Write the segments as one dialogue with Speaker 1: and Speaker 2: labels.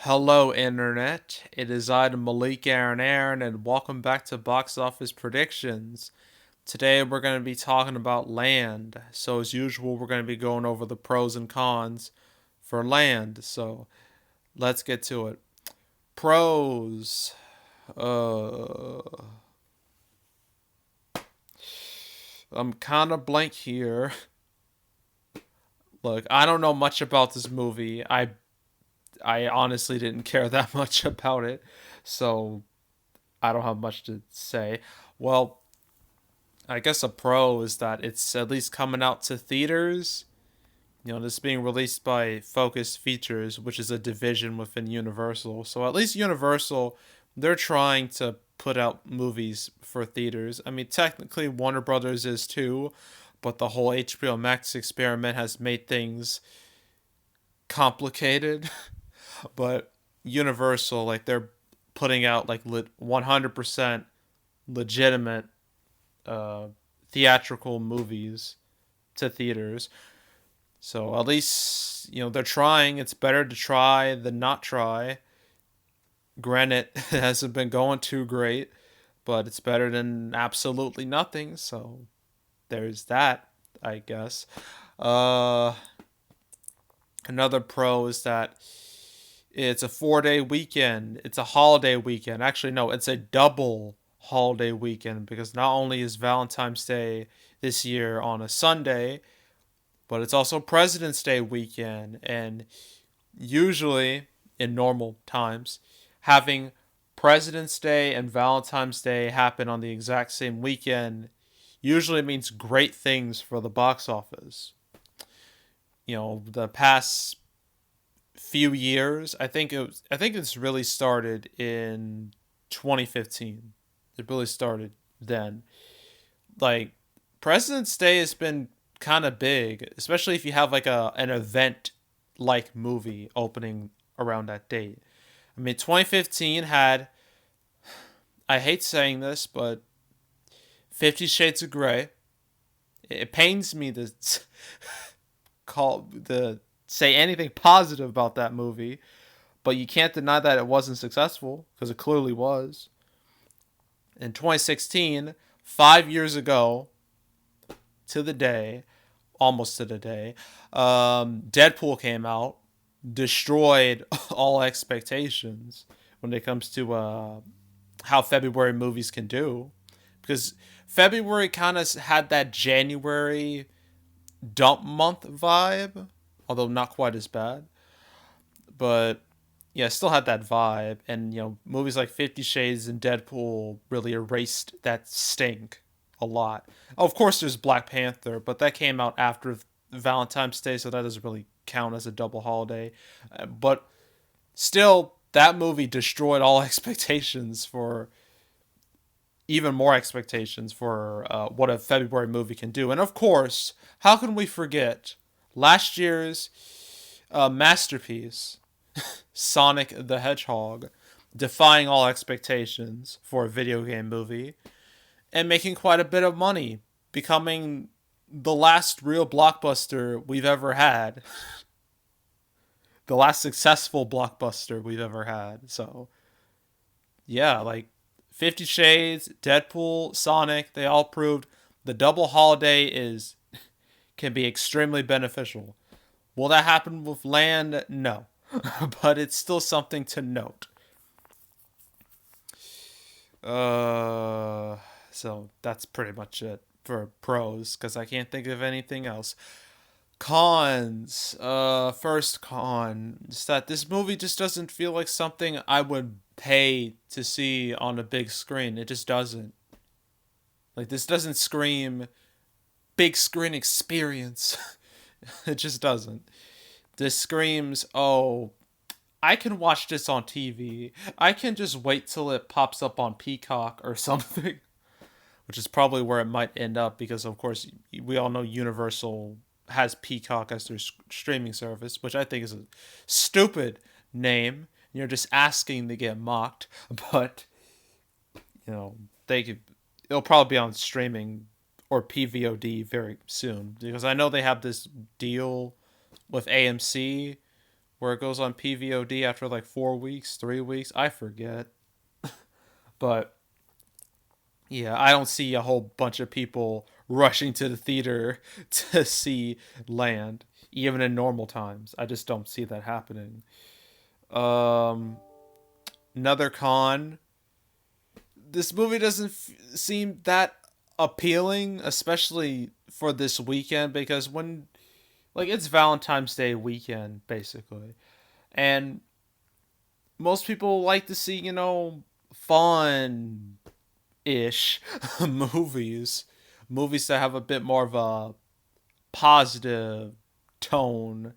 Speaker 1: Hello, Internet. It is I, Malik Aaron, and welcome back to Box Office Predictions. Today, we're going to be talking about Land. So, as usual, we're going to be going over the pros and cons for Land. So, let's get to it. Pros. Uh, I'm kind of blank here. Look, I don't know much about this movie. I honestly didn't care that much about it. So, I don't have much to say. Well, I guess a pro is that it's at least coming out to theaters. This being released by Focus Features, which is a division within Universal. So at least Universal, they're trying to put out movies for theaters. I mean, technically Warner Brothers is too, but the whole HBO Max experiment has made things complicated. But Universal, like they're putting out like 100% legitimate uh, theatrical movies to theaters. So at least they're trying. It's better to try than not try. Granted, it hasn't been going too great, but it's better than absolutely nothing. So there's that, I guess. Uh, Another pro is that it's a 4 day weekend. It's a holiday weekend. Actually, no, it's a double holiday weekend because not only is Valentine's Day this year on a Sunday, but it's also President's Day weekend. And usually, in normal times, having President's Day and Valentine's Day happen on the exact same weekend usually means great things for the box office. The past few years, I think it's really started in 2015. It really started then. Like President's Day has been kind of big, especially if you have like an event like movie opening around that date. I mean, 2015 had, I hate saying this, but 50 Shades of Grey. It pains me to call the say anything positive about that movie, but you can't deny that it wasn't successful because it clearly was. In 2016, 5 years ago to the day, almost to the day, Deadpool came out, destroyed all expectations when it comes to how February movies can do. Because February kind of had that January dump month vibe, although not quite as bad. But yeah, still had that vibe. And, movies like 50 Shades and Deadpool really erased that stink a lot. Of course, there's Black Panther, but that came out after Valentine's Day, so that doesn't really count as a double holiday. But still, that movie destroyed all expectations for even more expectations for what a February movie can do. And of course, how can we forget last year's masterpiece, Sonic the Hedgehog, defying all expectations for a video game movie and making quite a bit of money, becoming the last real blockbuster we've ever had, the last successful blockbuster we've ever had. So, yeah, like 50 Shades, Deadpool, Sonic, they all proved the double holiday is can be extremely beneficial. Will that happen with Land? No. But it's still something to note. So that's pretty much it for pros because I can't think of anything else. Cons. First con is that this movie just doesn't feel like something I would pay to see on a big screen. It just doesn't. Like this doesn't scream big screen experience. It just doesn't. This screams, oh, I can watch this on TV. I can just wait till it pops up on Peacock or something, which is probably where it might end up because, of course, we all know Universal has Peacock as their streaming service, which I think is a stupid name. You're just asking to get mocked, but they could. It'll probably be on streaming or PVOD very soon because I know they have this deal with AMC where it goes on PVOD after like 4 weeks, 3 weeks. I forget. But yeah, I don't see a whole bunch of people rushing to the theater to see Land, even in normal times. I just don't see that happening. Um, Another con. This movie doesn't seem that appealing, especially for this weekend, because when like it's Valentine's Day weekend basically, and most people like to see fun ish movies, movies that have a bit more of a positive tone.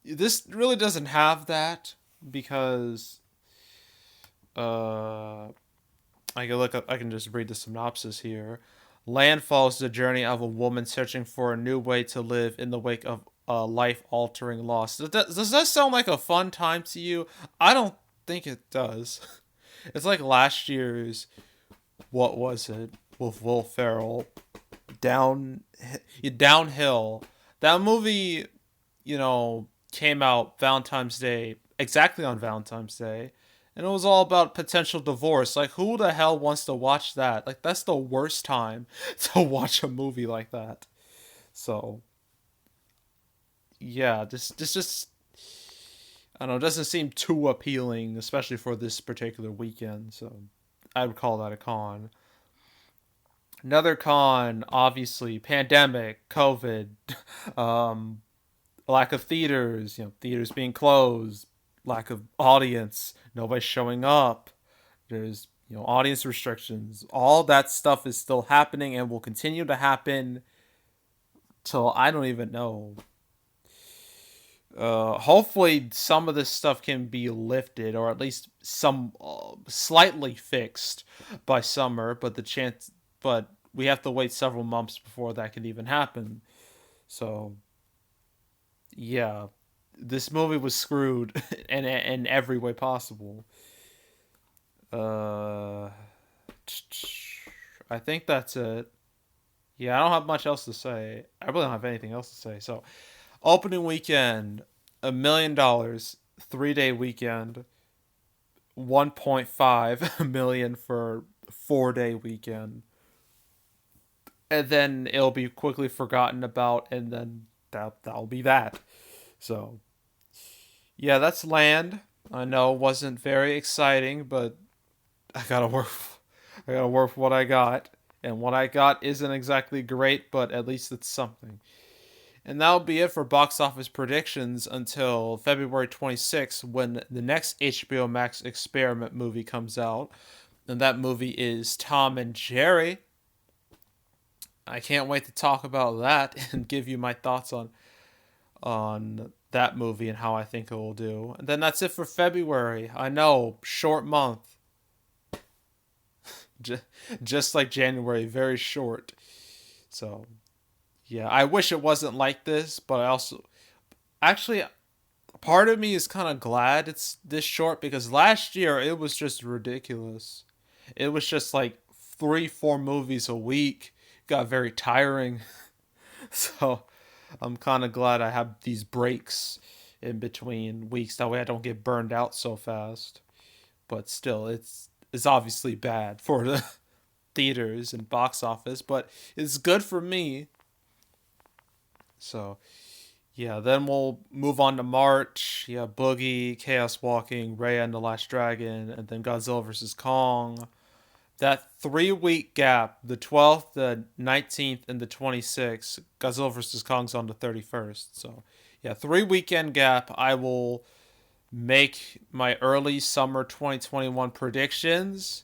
Speaker 1: This really doesn't have that because uh I can look up. I can just read the synopsis here. Land follows the journey of a woman searching for a new way to live in the wake of a life-altering loss. Does that sound like a fun time to you? I don't think it does. It's like last year's. What was it with Will Ferrell? Downhill. That movie, came out Valentine's Day, exactly on Valentine's Day, and it was all about potential divorce. Like, who the hell wants to watch that? Like, that's the worst time to watch a movie like that. So, yeah, this just I don't know, doesn't seem too appealing, especially for this particular weekend. So, I would call that a con. Another con, obviously, pandemic, COVID, um, lack of theaters, theaters being closed, lack of audience, nobody showing up. There's, audience restrictions. All that stuff is still happening and will continue to happen till I don't even know. Hopefully, some of this stuff can be lifted, or at least some slightly fixed by summer. But we have to wait several months before that can even happen. So, yeah, this movie was screwed in every way possible. Uh, I think that's it. Yeah, I don't have much else to say. I really don't have anything else to say. So, opening weekend, $1 million, 3 day weekend, 1.5 million for 4 day weekend, and then it'll be quickly forgotten about, and then that'll be that. So, yeah, that's Land. I know it wasn't very exciting, but I gotta work. I gotta work with what I got, and what I got isn't exactly great, but at least it's something. And that'll be it for box office predictions until February 26th, when the next HBO Max experiment movie comes out, and that movie is Tom and Jerry. I can't wait to talk about that and give you my thoughts on that movie and how I think it will do. And then that's it for February. I know, short month. Just like January, very short. So, yeah, I wish it wasn't like this, but I also actually part of me is kind of glad it's this short because last year it was just ridiculous. It was just like 3, 4 movies a week. It got very tiring. So, I'm kind of glad I have these breaks in between weeks. That way I don't get burned out so fast. But still, it's obviously bad for the theaters and box office, but it's good for me. So, yeah, then we'll move on to March. Yeah, Boogie, Chaos Walking, Raya and the Last Dragon, and then Godzilla vs. Kong. That 3 week gap, the 12th, the 19th, and the 26th, Godzilla vs. Kong's on the 31st. So, yeah, 3 weekend gap. I will make my early summer 2021 predictions.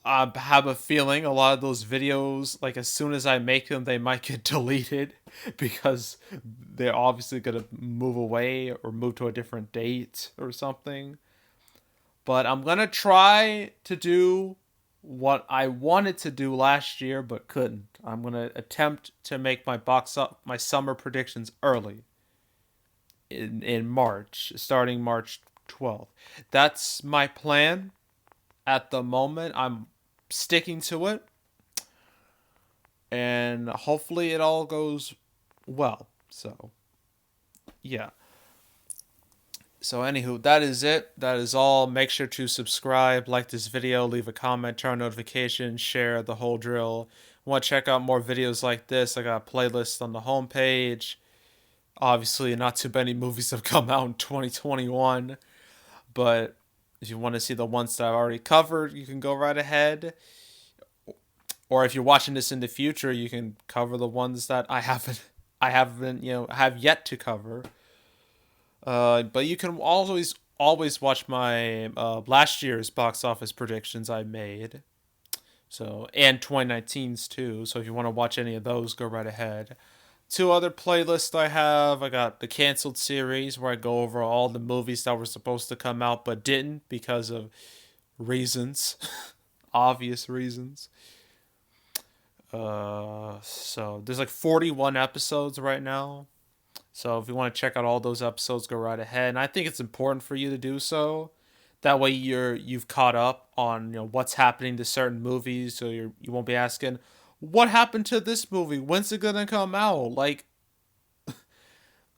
Speaker 1: I have a feeling a lot of those videos, like as soon as I make them, they might get deleted because they're obviously going to move away or move to a different date or something. But I'm going to try to do what I wanted to do last year but couldn't. I'm going to attempt to make my summer predictions early in March, starting March 12th. That's my plan at the moment. I'm sticking to it, and hopefully it all goes well. So, Yeah. So anywho, that is it. That is all. Make sure to subscribe, like this video, leave a comment, turn on notifications, share the whole drill. Want to check out more videos like this? I got a playlist on the homepage. Obviously, not too many movies have come out in 2021, but if you want to see the ones that I've already covered, you can go right ahead. Or if you're watching this in the future, you can cover the ones that I haven't, have yet to cover. But you can always watch my last year's box office predictions I made. So and 2019's too. So if you want to watch any of those, go right ahead. Two other playlists I have. I got the canceled series where I go over all the movies that were supposed to come out but didn't because of reasons, obvious reasons. So there's like 41 episodes right now. So if you want to check out all those episodes, go right ahead. And I think it's important for you to do so. That way you've caught up on what's happening to certain movies, so you won't be asking what happened to this movie. When's it gonna come out? Like,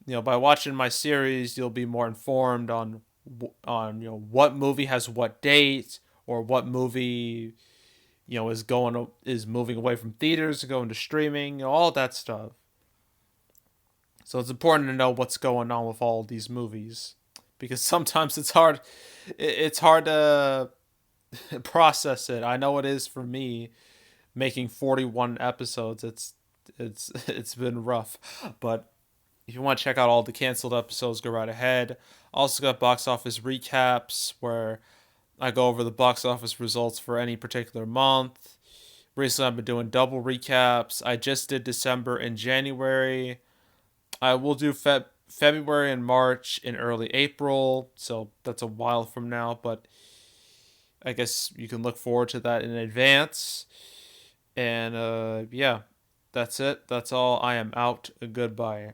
Speaker 1: by watching my series, you'll be more informed on what movie has what date, or what movie is moving away from theaters to going to streaming, all that stuff. So it's important to know what's going on with all these movies, because sometimes it's hard to process it. I know it is for me, making 41 episodes. It's been rough, but if you want to check out all the canceled episodes, go right ahead. Also got box office recaps where I go over the box office results for any particular month. Recently, I've been doing double recaps. I just did December and January. I will do February and March in early April, so that's a while from now, but I guess you can look forward to that in advance. And yeah, that's it. That's all. I am out. Goodbye.